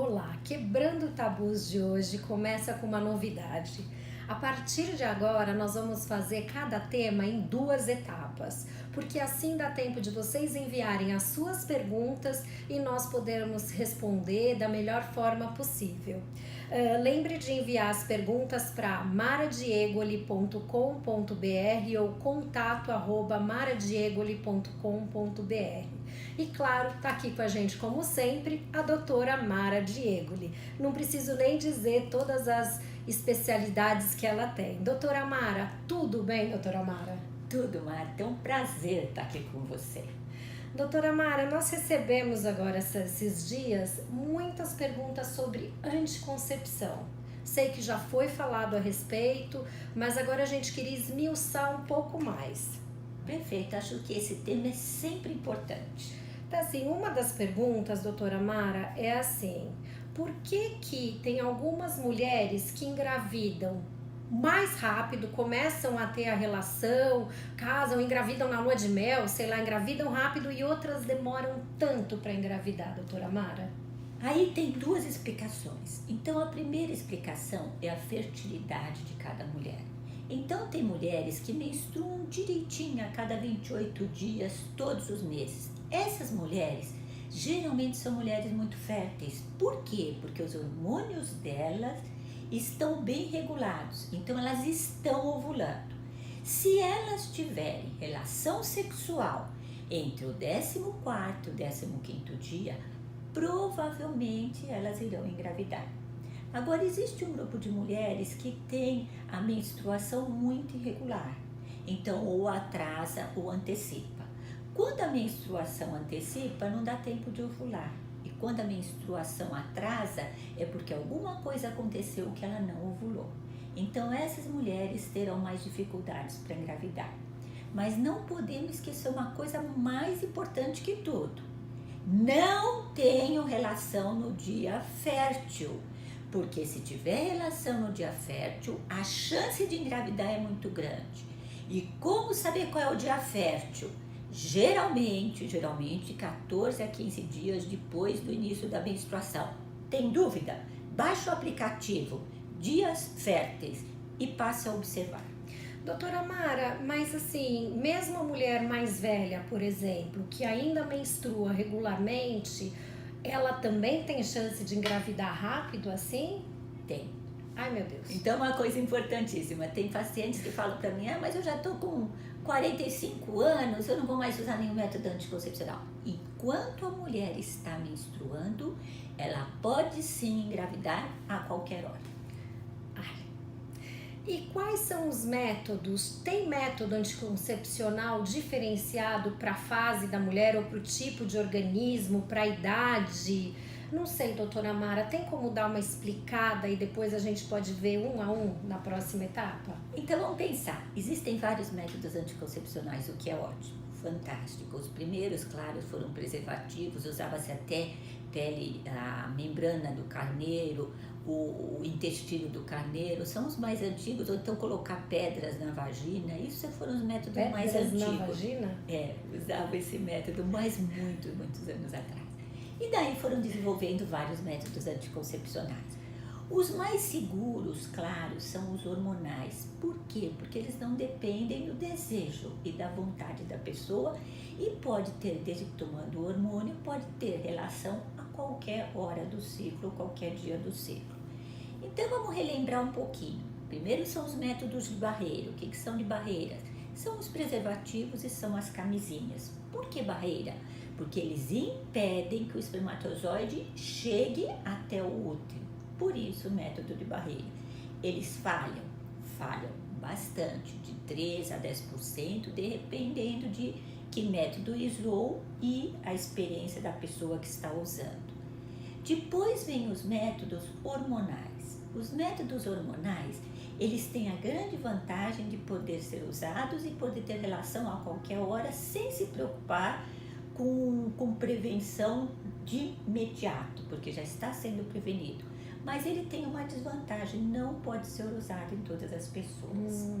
Olá, Quebrando Tabus de hoje começa com uma novidade. A partir de agora, nós vamos fazer cada tema em 2 etapas, porque assim dá tempo de vocês enviarem as suas perguntas e nós podermos responder da melhor forma possível. Lembre de enviar as perguntas para maradiegoli.com.br ou contato@maradiegoli.com.br. E claro, tá aqui com a gente como sempre a doutora Mara Diegoli. Não preciso nem dizer todas as especialidades que ela tem. Doutora Mara, tudo bem, doutora Mara? Tudo, Marta. É um prazer estar aqui com você. Doutora Mara, nós recebemos agora esses dias muitas perguntas sobre anticoncepção. Sei que já foi falado a respeito, mas agora a gente queria esmiuçar um pouco mais. Perfeito, acho que esse tema é sempre importante. Então, assim, uma das perguntas, doutora Mara, é assim: por que tem algumas mulheres que engravidam mais rápido, começam a ter a relação, casam, engravidam na lua de mel, sei lá, engravidam rápido, e outras demoram tanto para engravidar, doutora Mara? Aí tem 2 explicações. Então, a primeira explicação é a fertilidade de cada mulher. Então, tem mulheres que menstruam direitinho a cada 28 dias, todos os meses. Essas mulheres geralmente são mulheres muito férteis. Por quê? Porque os hormônios delas estão bem regulados, então elas estão ovulando. Se elas tiverem relação sexual entre o 14º e o 15º dia, provavelmente elas irão engravidar. Agora, existe um grupo de mulheres que tem a menstruação muito irregular, então ou atrasa ou antecipa. Quando a menstruação antecipa, não dá tempo de ovular. E quando a menstruação atrasa, é porque alguma coisa aconteceu que ela não ovulou. Então, essas mulheres terão mais dificuldades para engravidar. Mas não podemos esquecer uma coisa mais importante que tudo. Não tenham relação no dia fértil, porque se tiver relação no dia fértil, a chance de engravidar é muito grande. E como saber qual é o dia fértil? Geralmente 14 a 15 dias depois do início da menstruação. Tem dúvida? Baixe o aplicativo Dias Férteis e passe a observar. Doutora Mara, mas assim, mesmo a mulher mais velha, por exemplo, que ainda menstrua regularmente, ela também tem chance de engravidar rápido assim? Tem. Ai, meu Deus. Então, uma coisa importantíssima, tem pacientes que falam para mim, mas eu já estou com 45 anos, eu não vou mais usar nenhum método anticoncepcional. Enquanto a mulher está menstruando, ela pode sim engravidar a qualquer hora. E quais são os métodos? Tem método anticoncepcional diferenciado para a fase da mulher ou para o tipo de organismo, para a idade? Não sei, doutora Mara, tem como dar uma explicada e depois a gente pode ver um a um na próxima etapa? Então vamos pensar, existem vários métodos anticoncepcionais, o que é ótimo, fantástico. Os primeiros, claro, foram preservativos, usava-se até a membrana do carneiro, o intestino do carneiro, são os mais antigos, ou então colocar pedras na vagina, isso foram os métodos mais antigos. Na vagina? Usava esse método, mas muitos anos atrás. E daí foram desenvolvendo vários métodos anticoncepcionais. Os mais seguros, claro, são os hormonais. Por quê? Porque eles não dependem do desejo e da vontade da pessoa e pode ter, desde que tomando o hormônio, pode ter relação a qualquer hora do ciclo, qualquer dia do ciclo. Então vamos relembrar um pouquinho. Primeiro são os métodos de barreira. O que são de barreiras? São os preservativos e são as camisinhas. Por que barreira? Porque eles impedem que o espermatozoide chegue até o útero. Por isso o método de barreira. Eles falham bastante, de 3 a 10%, dependendo de que método usou e a experiência da pessoa que está usando. Depois vem os métodos hormonais. Os métodos hormonais, eles têm a grande vantagem de poder ser usados e poder ter relação a qualquer hora sem se preocupar com prevenção de imediato, porque já está sendo prevenido. Mas ele tem uma desvantagem, não pode ser usado em todas as pessoas.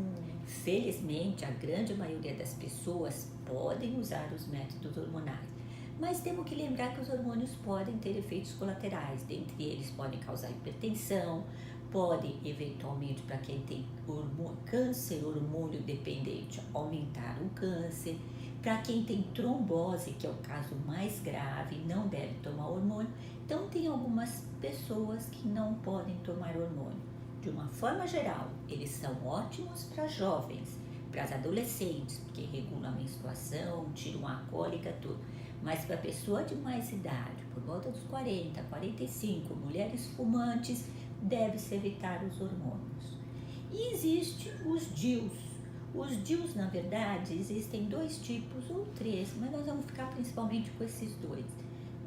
Felizmente, a grande maioria das pessoas podem usar os métodos hormonais, Mas temos que lembrar que os hormônios podem ter efeitos colaterais, dentre eles podem causar hipertensão, podem eventualmente, para quem tem câncer hormônio dependente, aumentar o câncer. Para quem tem trombose, que é o caso mais grave, não deve tomar hormônio. Então tem algumas pessoas que não podem tomar hormônio. De uma forma geral, eles são ótimos para jovens, para as adolescentes, porque regulam a menstruação, tiram a cólica, tudo. Mas para pessoa de mais idade, por volta dos 40, 45, mulheres fumantes, deve-se evitar os hormônios. E existem os DIUs. Os DIUs, na verdade, existem 2 tipos ou 3, mas nós vamos ficar principalmente com esses 2.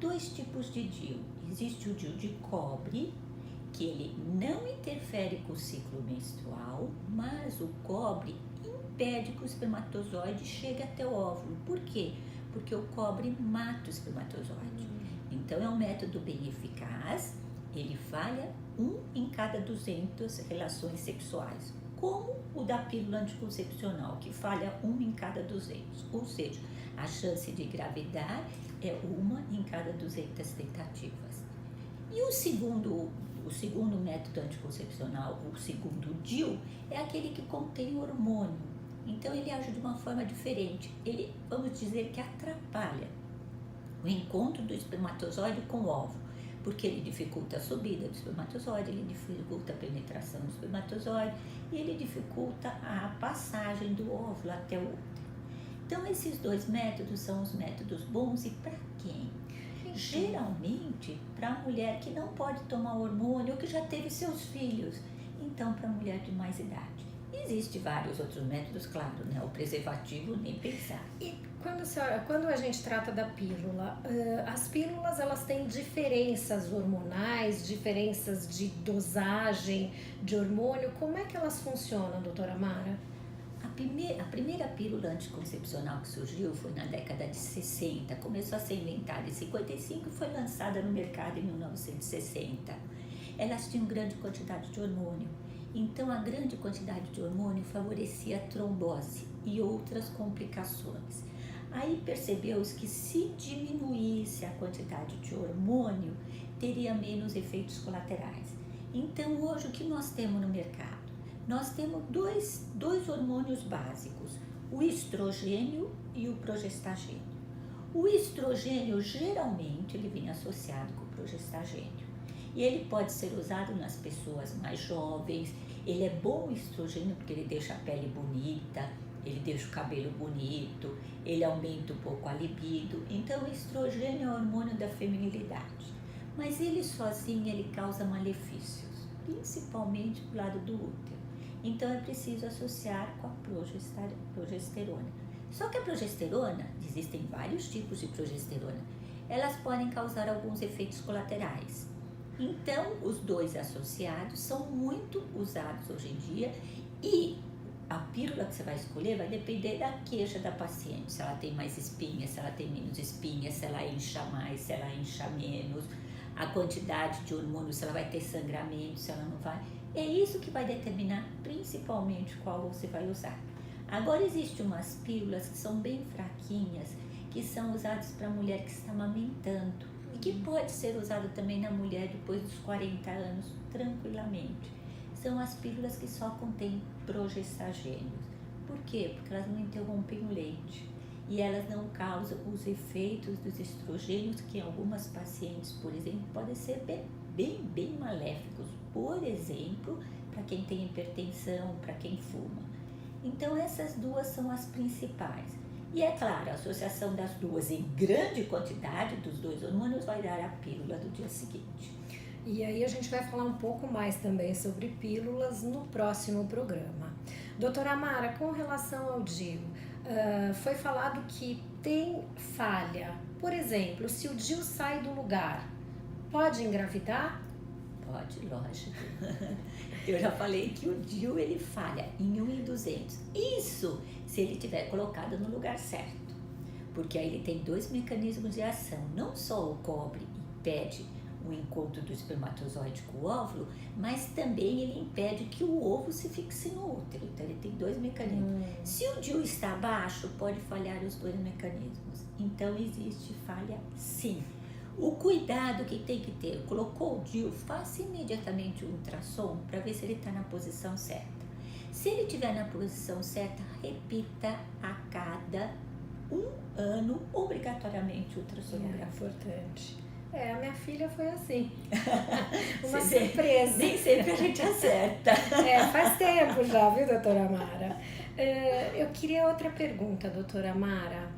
2 tipos de DIU. Existe o DIU de cobre, que ele não interfere com o ciclo menstrual, mas o cobre impede que o espermatozoide chegue até o óvulo. Por quê? Porque o cobre mata o espermatozoide. Então é um método bem eficaz, ele falha 1 em cada 200 relações sexuais, como o da pílula anticoncepcional, que falha 1 em cada 200, ou seja, a chance de engravidar é 1 em cada 200 tentativas. E o segundo método anticoncepcional, o segundo DIU, é aquele que contém hormônio. Então ele age de uma forma diferente, ele, vamos dizer que atrapalha o encontro do espermatozoide com o óvulo, porque ele dificulta a subida do espermatozoide, ele dificulta a penetração do espermatozoide e ele dificulta a passagem do óvulo até o útero. Então esses 2 métodos são os métodos bons e para quem? Geralmente para a mulher que não pode tomar hormônio ou que já teve seus filhos, então para a mulher de mais idade. Existem vários outros métodos, claro, né? O preservativo nem pensar. E quando a gente trata da pílula, as pílulas elas têm diferenças hormonais, diferenças de dosagem de hormônio. Como é que elas funcionam, doutora Mara? A primeira pílula anticoncepcional que surgiu foi na década de 60, começou a ser inventada em 55 e foi lançada no mercado em 1960. Elas tinham grande quantidade de hormônio, então a grande quantidade de hormônio favorecia a trombose e outras complicações. Aí percebeu-se que se diminuísse a quantidade de hormônio, teria menos efeitos colaterais. Então hoje o que nós temos no mercado? Nós temos dois hormônios básicos, o estrogênio e o progestagênio. O estrogênio geralmente ele vem associado com o progestagênio e ele pode ser usado nas pessoas mais jovens. Ele é bom o estrogênio porque ele deixa a pele bonita, ele deixa o cabelo bonito, ele aumenta um pouco a libido. Então o estrogênio é o hormônio da feminilidade, mas ele sozinho ele causa malefícios, principalmente do lado do útero. Então é preciso associar com a progesterona. Só que a progesterona, existem vários tipos de progesterona, elas podem causar alguns efeitos colaterais. Então os 2 associados são muito usados hoje em dia e a pílula que você vai escolher vai depender da queixa da paciente, se ela tem mais espinhas, se ela tem menos espinhas, se ela incha mais, se ela incha menos, a quantidade de hormônio, se ela vai ter sangramento, se ela não vai. É isso que vai determinar principalmente qual você vai usar. Agora existem umas pílulas que são bem fraquinhas, que são usadas para a mulher que está amamentando e que pode ser usado também na mulher depois dos 40 anos, tranquilamente. São as pílulas que só contêm progestagênios. Por quê? Porque elas não interrompem o leite e elas não causam os efeitos dos estrogênios que em algumas pacientes, por exemplo, podem ser bem maléficos. Por exemplo, para quem tem hipertensão, para quem fuma. Então essas 2 são as principais. E é claro, a associação das 2 em grande quantidade dos 2 hormônios vai dar a pílula do dia seguinte. E aí a gente vai falar um pouco mais também sobre pílulas no próximo programa. Doutora Mara, com relação ao DIU, foi falado que tem falha. Por exemplo, se o DIU sai do lugar, pode engravidar? Pode, lógico. Eu já falei que o DIU ele falha em 1 em 200. Isso se ele tiver colocado no lugar certo. Porque aí ele tem 2 mecanismos de ação. Não só o cobre impede o encontro do espermatozoide com o óvulo, mas também ele impede que o ovo se fixe no útero. Então ele tem 2 mecanismos. Se o DIU está baixo, pode falhar os 2 mecanismos. Então existe falha sim. O cuidado que tem que ter, colocou o DIU, faça imediatamente um ultrassom para ver se ele está na posição certa. Se ele estiver na posição certa, repita a cada 1 ano, obrigatoriamente, ultrassonografia. É importante. A minha filha foi assim. Uma Você vê, surpresa. nem sempre a gente acerta. Faz tempo já, viu, doutora Mara? Eu queria outra pergunta, doutora Mara.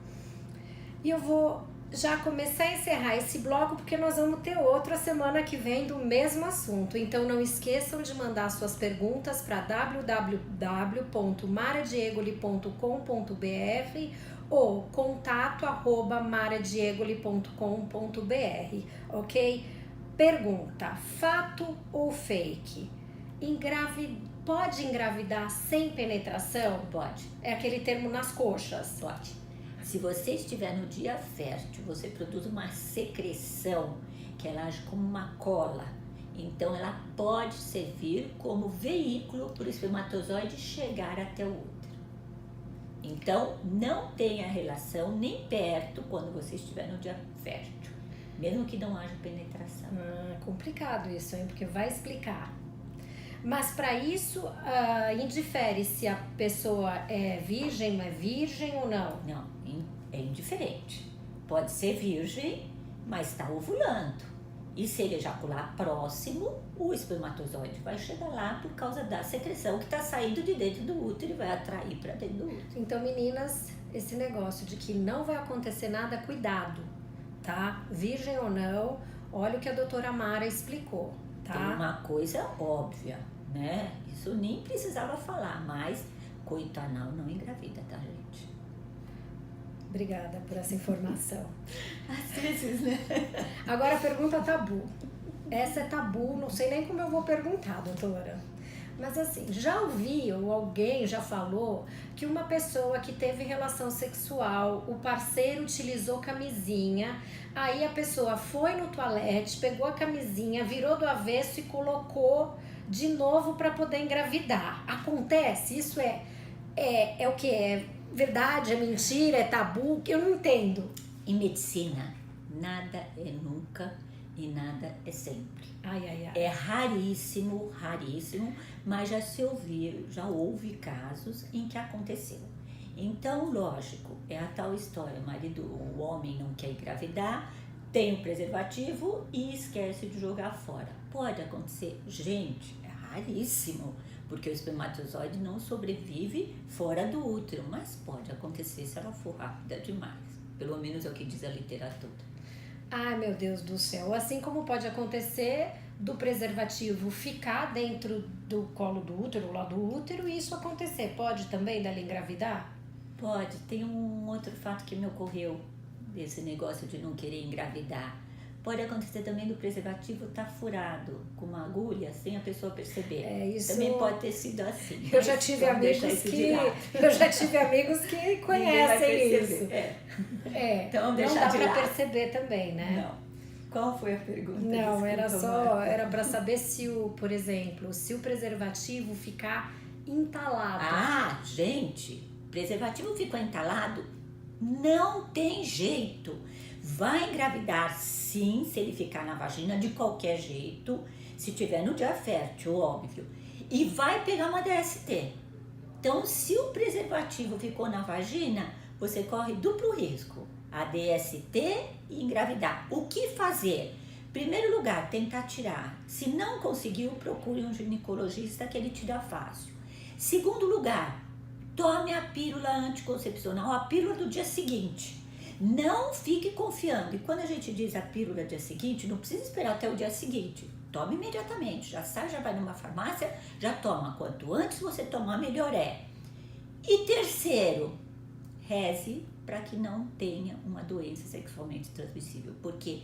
E eu vou já começar a encerrar esse bloco, porque nós vamos ter outro a semana que vem do mesmo assunto. Então não esqueçam de mandar suas perguntas para www.maradiegoli.com.br ou contato@maradiegoli.com.br, ok? Pergunta: fato ou fake? Pode engravidar sem penetração? Pode. É aquele termo nas coxas. Pode. Se você estiver no dia fértil, você produz uma secreção que ela age como uma cola. Então ela pode servir como veículo para o espermatozoide chegar até o útero. Então não tenha relação nem perto quando você estiver no dia fértil, mesmo que não haja penetração. Complicado isso, hein? Porque vai explicar. Mas para isso, indifere se a pessoa é virgem ou não? Não, é indiferente. Pode ser virgem, mas está ovulando. E se ele ejacular próximo, o espermatozoide vai chegar lá por causa da secreção que está saindo de dentro do útero e vai atrair para dentro do útero. Então, meninas, esse negócio de que não vai acontecer nada, cuidado, tá? Virgem ou não, olha o que a doutora Mara explicou, tá? Tem uma coisa óbvia, né? Isso nem precisava falar, mas coito anal não engravida, tá, gente? Obrigada por essa informação. Às vezes, né? Agora a pergunta tabu. Essa é tabu, não sei nem como eu vou perguntar, doutora. Mas assim, já ouvi ou alguém já falou que uma pessoa que teve relação sexual, o parceiro utilizou camisinha, aí a pessoa foi no toalete, pegou a camisinha, virou do avesso e colocou de novo para poder engravidar. Acontece? Isso é o que? É verdade? É mentira? É tabu? Que eu não entendo. Em medicina, nada é nunca e nada é sempre. É raríssimo, mas já houve casos em que aconteceu. Então, lógico, é a tal história, o homem não quer engravidar, tem o preservativo e esquece de jogar fora. Pode acontecer? Gente, é raríssimo, porque o espermatozoide não sobrevive fora do útero, mas pode acontecer se ela for rápida demais. Pelo menos é o que diz a literatura. Ai, meu Deus do céu. Assim como pode acontecer do preservativo ficar dentro do colo do útero, lá do útero, e isso acontecer. Pode também dela engravidar? Pode. Tem um outro fato que me ocorreu desse negócio de não querer engravidar. Pode acontecer também do preservativo estar furado com uma agulha sem a pessoa perceber. Isso... Também pode ter sido assim. Eu já tive amigos que conhecem isso. Então, não dá para perceber também, né? Não. Qual foi a pergunta? Não, era para saber se por exemplo, se o preservativo ficar entalado. Gente, preservativo ficou entalado? Não tem jeito. Vai engravidar sim, se ele ficar na vagina, de qualquer jeito, se tiver no dia fértil, óbvio. E vai pegar uma DST. Então, se o preservativo ficou na vagina, você corre duplo risco. A DST e engravidar. O que fazer? Primeiro lugar, tentar tirar. Se não conseguiu, procure um ginecologista que ele tira fácil. Segundo lugar, tome a pílula anticoncepcional, a pílula do dia seguinte. Não fique confiando. E quando a gente diz a pílula do dia seguinte, não precisa esperar até o dia seguinte. Tome imediatamente. Já sai, já vai numa farmácia, já toma. Quanto antes você tomar, melhor é. E terceiro, reze para que não tenha uma doença sexualmente transmissível. Porque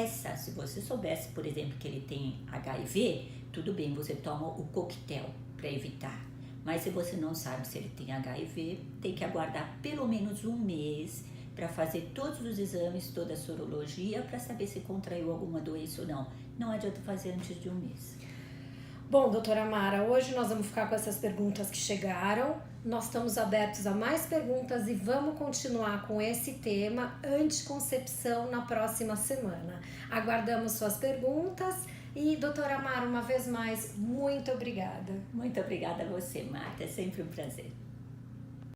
se você soubesse, por exemplo, que ele tem HIV, tudo bem, você toma o coquetel para evitar. Mas se você não sabe se ele tem HIV, tem que aguardar pelo menos um mês para fazer todos os exames, toda a sorologia, para saber se contraiu alguma doença ou não. Não adianta fazer antes de um mês. Bom, doutora Mara, hoje nós vamos ficar com essas perguntas que chegaram. Nós estamos abertos a mais perguntas e vamos continuar com esse tema anticoncepção na próxima semana. Aguardamos suas perguntas e, doutora Mara, uma vez mais, muito obrigada. Muito obrigada a você, Marta. É sempre um prazer.